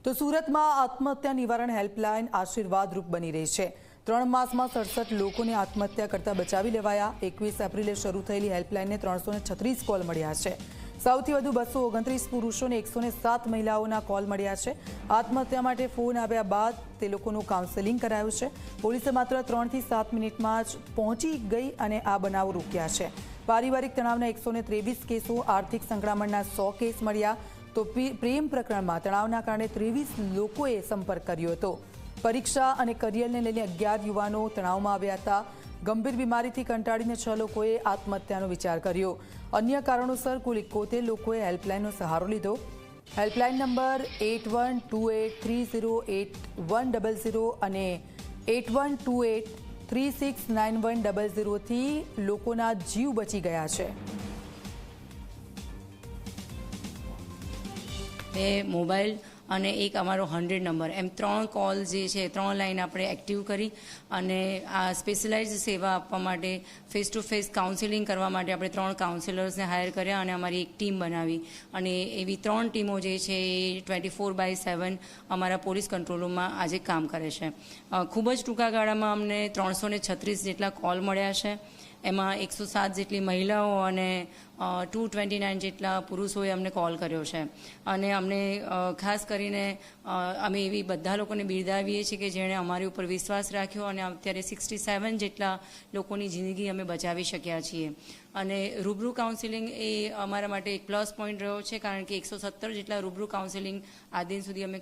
તો સુરતમાં આત્મહત્યા નિવારણ હેલ્પલાઇન આશીર્વાદરૂપ બની રહી છે। 3 માસમાં 67 લોકોને આત્મહત્યા કરતા બચાવી લેવાયા। 21 એપ્રિલે શરૂ થયેલી હેલ્પલાઇનને 336 કોલ મળ્યા છે। સૌથી વધુ 229 પુરુષો અને 107 મહિલાઓના કોલ મળ્યા છે। આત્મહત્યા માટે ફોન આવ્યા બાદ તે લોકોનું કાઉન્સેલિંગ કરાયું છે। પોલીસે માત્ર 3 થી 7 મિનિટમાં જ પહોંચી ગઈ અને આ બનાવ રોક્યા છે। પારિવારિક તણાવના 123 કેસો, આર્થિક સંકળામણના 100 કેસ મળ્યા। તો પ્રેમ પ્રકરણમાં તણાવના કારણે 23 લોકોએ સંપર્ક કર્યો હતો। પરીક્ષા અને કરિયરને લઈને 11 યુવાનો તણાવમાં આવ્યા હતા। ગંભીર બીમારીથી કંટાળીને 6 લોકોએ આત્મહત્યાનો વિચાર કર્યો। અન્ય કારણોસર કુલ 71 લોકોએ હેલ્પલાઇનનો સહારો લીધો। હેલ્પલાઇન નંબર 8128308100 અને 8128369100 થી લોકોના જીવ બચી ગયા છે। મોબાઈલ અને એક અમારો 100 નંબર એમ 3 કોલ જે છે 3 લાઈન આપણે એક્ટિવ કરી અને આ સ્પેશિયલાઇઝ સેવા આપવા માટે ફેસ ટુ ફેસ કાઉન્સેલિંગ કરવા માટે આપણે 3 કાઉન્સેલર્સને હાયર કર્યા અને અમારી એક ટીમ બનાવી અને એવી 3 ટીમો જે છે એ 24/7 અમારા પોલીસ કંટ્રોલ રૂમમાં આજે કામ કરે છે। ખૂબ જ ટૂંકા ગાળામાં અમને 336 જેટલા કોલ મળ્યા છે। એમાં 107 જેટલી મહિલાઓ અને 229 જેટલા પુરુષોએ અમને કોલ કર્યો છે અને અમને ખાસ કરીને અમે એવી બધા લોકોને બિરદાવીએ છીએ કે જેણે અમારી ઉપર વિશ્વાસ રાખ્યો અને અત્યારે 67 જેટલા લોકોની જિંદગી અમે બચાવી શક્યા છીએ। અને રૂબરૂ કાઉન્સેલિંગ એ અમારા માટે એક પ્લસ પોઈન્ટ રહ્યો છે કારણ કે 117 જેટલા રૂબરૂ કાઉન્સેલિંગ આજ દિન સુધી અમે